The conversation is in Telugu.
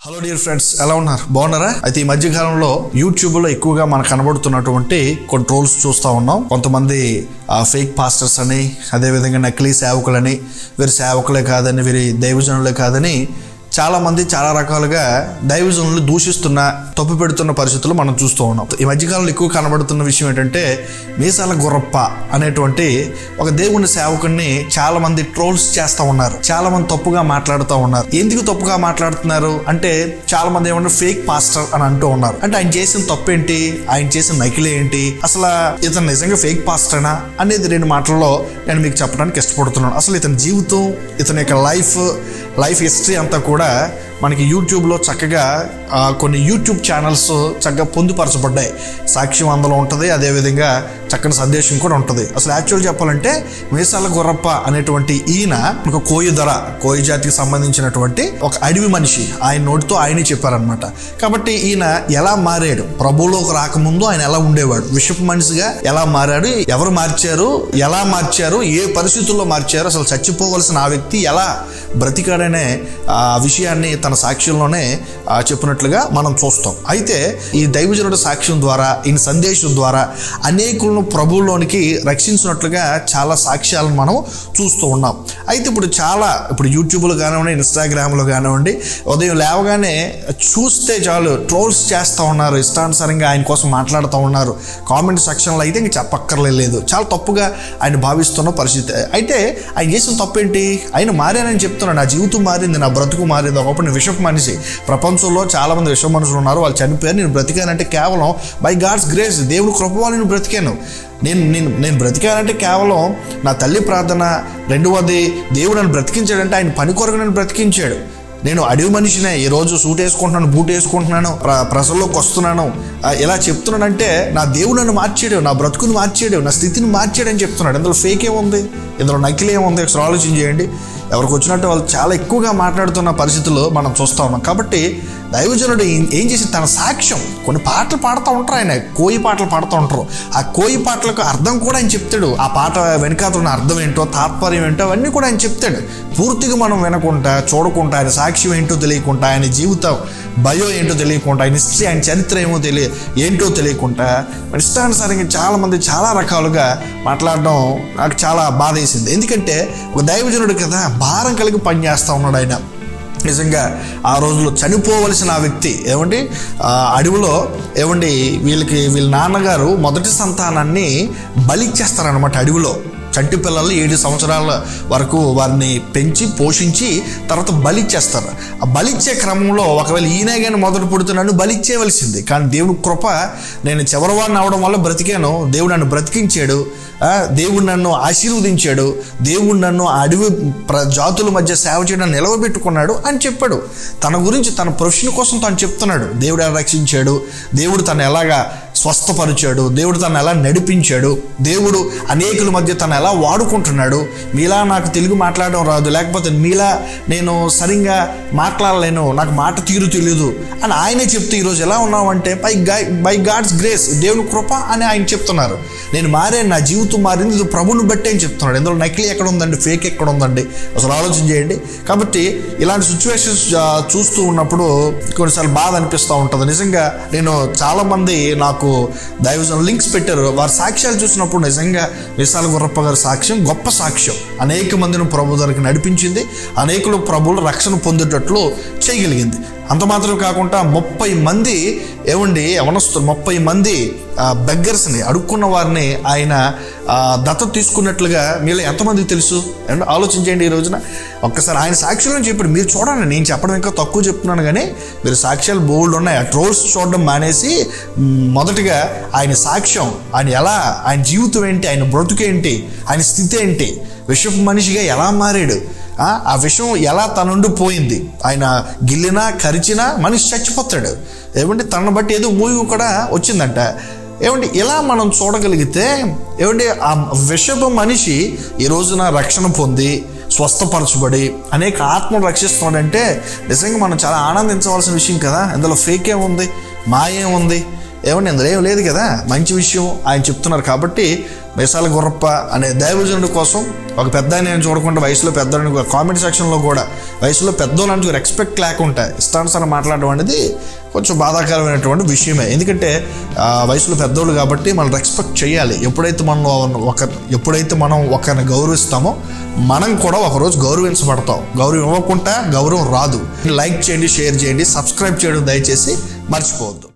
హలో డియర్ ఫ్రెండ్స్, ఎలా ఉన్నారు? బాగున్నారా? అయితే ఈ మధ్య కాలంలో యూట్యూబ్ లో ఎక్కువగా మనకు కనబడుతున్నటువంటి కొన్ని ట్రోల్స్ చూస్తూ ఉన్నాం. కొంతమంది ఫేక్ పాస్టర్స్ అని, అదేవిధంగా నకిలీ సేవకులని, వీరి సేవకులే కాదని, వీరి దైవజనులే కాదని చాలా మంది చాలా రకాలుగా దైవజనులు దూషిస్తున్న, తప్పు పెడుతున్న పరిస్థితులు మనం చూస్తూ ఉన్నాం. ఈ మధ్యకాలంలో ఎక్కువ కనబడుతున్న విషయం ఏంటంటే, మీసాల గుర్రప్ప అనేటువంటి ఒక దేవుని సేవకుడిని చాలా మంది ట్రోల్స్ చేస్తూ ఉన్నారు. చాలా మంది తప్పుగా మాట్లాడుతూ ఉన్నారు. ఎందుకు తప్పుగా మాట్లాడుతున్నారు అంటే, చాలా మంది ఏమన్నా ఫేక్ పాస్టర్ అని అంటూ ఉన్నారు. అంటే ఆయన చేసిన తప్పు ఏంటి, ఆయన చేసిన నకిలీ ఏంటి, అసలు ఇతను నిజంగా ఫేక్ పాస్టర్నా అనేది రెండు మాటల్లో నేను మీకు చెప్పడానికి ఇష్టపడుతున్నాను. అసలు ఇతని జీవితం, ఇతని యొక్క లైఫ్ హిస్టరీ అంతా కూడా మనకి యూట్యూబ్లో చక్కగా కొన్ని యూట్యూబ్ ఛానల్స్ చక్కగా పొందుపరచబడ్డాయి. సాక్ష్యం అందులో ఉంటుంది, అదేవిధంగా చక్కని సందేశం కూడా ఉంటుంది. అసలు యాక్చువల్ చెప్పాలంటే మీసాల గుర్రప్ప అనేటువంటి ఈయన ఒక కోయి జాతికి సంబంధించినటువంటి ఒక అడవి మనిషి. ఆయన నోటితో ఆయనే చెప్పారనమాట. కాబట్టి ఈయన ఎలా మారాడు, ప్రభువులోకి రాకముందు ఆయన ఎలా ఉండేవాడు, విషపు మనిషిగా ఎలా మారాడు, ఎవరు మార్చారు, ఎలా మార్చారు, ఏ పరిస్థితుల్లో మార్చారు, అసలు చచ్చిపోవలసిన ఆ వ్యక్తి ఎలా బ్రతికాడనే విషయాన్ని తన సాక్ష్యంలోనే చెప్పినట్లుగా మనం చూస్తాం. అయితే ఈ దైవజనుడి సాక్ష్యం ద్వారా, ఈ సందేశం ద్వారా అనేకులను ప్రభువులోనికి రక్షించినట్లుగా చాలా సాక్ష్యాలను మనం చూస్తూ ఉన్నాం. అయితే ఇప్పుడు యూట్యూబ్లో కానివ్వండి, ఇన్స్టాగ్రామ్లో కానివ్వండి, ఉదయం లేవగానే చూస్తే చాలు ట్రోల్స్ చేస్తూ ఉన్నారు, ఇష్టానుసారంగా ఆయన కోసం మాట్లాడుతూ ఉన్నారు. కామెంట్ సెక్షన్లో అయితే ఇంక చెప్పక్కర్లేదు, చాలా తప్పుగా ఆయన భావిస్తున్న పరిస్థితి. అయితే ఆయన చేసిన తప్పు ఏంటి? ఆయన మారానని చెప్తున్నాడు. నా జీవితం మారింది, నా బ్రతుకు మారింది. ఒకప్పుడు నేను విషపు మనిషి, ప్రపంచంలో చాలా మంది విషపు మనుషులు ఉన్నారు, వాళ్ళు చనిపోయారు. నేను బ్రతికానంటే కేవలం బై గాడ్స్ గ్రేస్, దేవుడు కృప వల్ల నేను బ్రతికాను. నేను బ్రతికానంటే కేవలం నా తల్లి ప్రార్థన. రెండవది, దేవుడు నన్ను బ్రతికించాడంటే ఆయన పని కొరకు నన్ను బ్రతికించాడు. నేను అడవి మనిషినే, ఈరోజు సూట్ వేసుకుంటున్నాను, బూట్ వేసుకుంటున్నాను, ప్రజల్లోకి వస్తున్నాను, ఇలా చెప్తున్నానంటే నా దేవుడు నన్ను మార్చాడు, నా బ్రతుకుని మార్చాడు, నా స్థితిని మార్చాడని చెప్తున్నాడు. ఇందులో ఫేక్ ఏముంది, ఇందులో నకిలీ ఏముంది? ఒకసారి ఆలోచన చేయండి. ఎవరికి వచ్చినట్టు వాళ్ళు చాలా ఎక్కువగా మాట్లాడుతున్న పరిస్థితులు మనం చూస్తూ ఉన్నాం. కాబట్టి దైవజనుడు ఏం చేసి తన సాక్ష్యం, కొన్ని పాటలు పాడుతూ ఉంటారు. ఆయన కోయి పాటలు పాడుతూ ఉంటారు. ఆ కోయి పాటలకు అర్థం కూడా ఆయన చెప్తాడు. ఆ పాట వెనకాల ఉన్న అర్థం ఏంటో, తాత్పర్యం ఏంటో అవన్నీ కూడా ఆయన చెప్తాడు. పూర్తిగా మనం వినకుండా, చూడకుండా, ఆయన సాక్ష్యం ఏంటో తెలియకుండా, ఆయన జీవితం బయో ఏంటో తెలియకుండా, ఆయన హిస్టరీ, ఆయన చరిత్ర ఏంటో తెలియకుండా ఇష్టానుసారంగా చాలామంది చాలా రకాలుగా మాట్లాడడం నాకు చాలా బాధ వేసింది. ఎందుకంటే ఒక దైవజనుడు కదా, భారం కలిగి పనిచేస్తూ ఉన్నాడు ఆయన. నిజంగా ఆ రోజులో చనిపోవలసిన ఆ వ్యక్తి అడవిలో వీళ్ళ నాన్నగారు మొదటి సంతానాన్ని బలిచ్చేస్తారనమాట. అడవిలో చంటి పిల్లలు 7 సంవత్సరాల వరకు వారిని పెంచి పోషించి తర్వాత బలిచ్చేస్తారు. ఆ బలిచ్చే క్రమంలో ఒకవేళ ఈయన కానీ మొదటి పుడుతున్నాను బలిచ్చేయవలసింది. కానీ దేవుడు కృప, నేను చివరివాడిని అవడం వల్ల బ్రతికాను, దేవుడు నన్ను బ్రతికించాడు, దేవుడు నన్ను ఆశీర్వదించాడు, దేవుడు నన్ను అడవి జాతుల మధ్య సేవ చేయడం నిలవబెట్టుకున్నాడు అని చెప్పాడు. తన గురించి, తన ప్రొఫెషన్ కోసం తను చెప్తున్నాడు. దేవుడు ఎలా రక్షించాడు, దేవుడు తను ఎలాగా స్వస్థపరిచాడు, దేవుడు తను ఎలా నడిపించాడు, దేవుడు అనేకుల మధ్య తను ఎలా వాడుకుంటున్నాడు. మీలా నాకు తెలుగు మాట్లాడడం రాదు, లేకపోతే మీలా నేను సరిగ్గా మాట్లాడలేను, నాకు మాట తీరు తెలియదు అని ఆయనే చెప్తూ ఈరోజు ఎలా ఉన్నామంటే బై గాడ్స్ గ్రేస్, దేవుని కృప అని ఆయన చెప్తున్నారు. నేను మారాను, నా జీవితం మారింది, ఇది ప్రభువుని బట్టి అని చెప్తున్నాడు. ఇందులో నకిలీ ఎక్కడ ఉందండి, ఫేక్ ఎక్కడ ఉందండి? అసలు ఆలోచన చేయండి. కాబట్టి ఇలాంటి సిచ్యువేషన్స్ చూస్తూ ఉన్నప్పుడు కొన్నిసార్లు బాధ అనిపిస్తూ ఉంటుంది. నిజంగా నేను చాలామంది నాకు దైవజనులు లింక్స్ పెట్టారు. వారి సాక్ష్యాలు చూసినప్పుడు నిజంగా మీసాల గుర్రప్ప గారి సాక్ష్యం గొప్ప సాక్ష్యం. అనేక మందిని ప్రభు దగ్గరికి నడిపించింది, అనేకులు ప్రభువులు రక్షణ పొందేటట్లు చేయగలిగింది. అంత మాత్రం కాకుండా 30 మంది యవనస్తులు, 30 మంది బెగ్గర్స్ని, అడుక్కున్న వారిని ఆయన దత్తత తీసుకున్నట్లుగా మీలో ఎంతమందికి తెలుసు? ఆలోచించండి. ఈ రోజున ఒక్కసారి ఆయన సాక్ష్యాలను చెప్పాడు. మీరు చూడండి, నేను చెప్పడం ఇంకా తక్కువ చెప్తున్నాను, కానీ మీరు సాక్ష్యాలు బోల్డ్ ఉన్నాయి. ఆ ట్రోల్స్ చూడడం మానేసి మొదటిగా ఆయన సాక్ష్యం, ఆయన జీవితం ఏంటి, ఆయన బ్రతుకేంటి, ఆయన స్థితి ఏంటి, విషపు మనిషిగా ఎలా మారాడు, ఆ విషయం ఎలా తన నుండి పోయింది. ఆయన గిల్లినా కరిచినా మనిషి చచ్చిపోతాడు. తనను బట్టి ఏదో మూవీ కూడా వచ్చిందంట. ఇలా మనం చూడగలిగితే ఆ విషపు మనిషి ఈ రోజున రక్షణ పొంది స్వస్థపరచబడి అనేక ఆత్మను రక్షిస్తున్నాడంటే నిజంగా మనం చాలా ఆనందించవలసిన విషయం కదా. ఇందులో ఫేక్ ఏముంది, మాయేముంది? ఇందులో ఏం లేదు కదా. మంచి విషయం ఆయన చెప్తున్నారు. కాబట్టి మీసాల గుర్రప్ప అనే దైవజనుడి కోసం ఒక పెద్ద నేను చూడకుండా వయసులో పెద్దోడిని కామెంట్ సెక్షన్లో కూడా వయసులో పెద్దోళ్ళని రెస్పెక్ట్ లేకుండా ఇష్టానుసారం మాట్లాడడం అనేది కొంచెం బాధాకరమైనటువంటి విషయమే. ఎందుకంటే వయసులో పెద్దోళ్ళు కాబట్టి మనం రెస్పెక్ట్ చేయాలి. ఎప్పుడైతే మనం ఒకరిని గౌరవిస్తామో మనం కూడా ఒకరోజు గౌరవించబడతాం. గౌరవం ఇవ్వకుండా గౌరవం రాదు. లైక్ చేయండి, షేర్ చేయండి, సబ్స్క్రైబ్ చేయడం దయచేసి మర్చిపోవద్దు.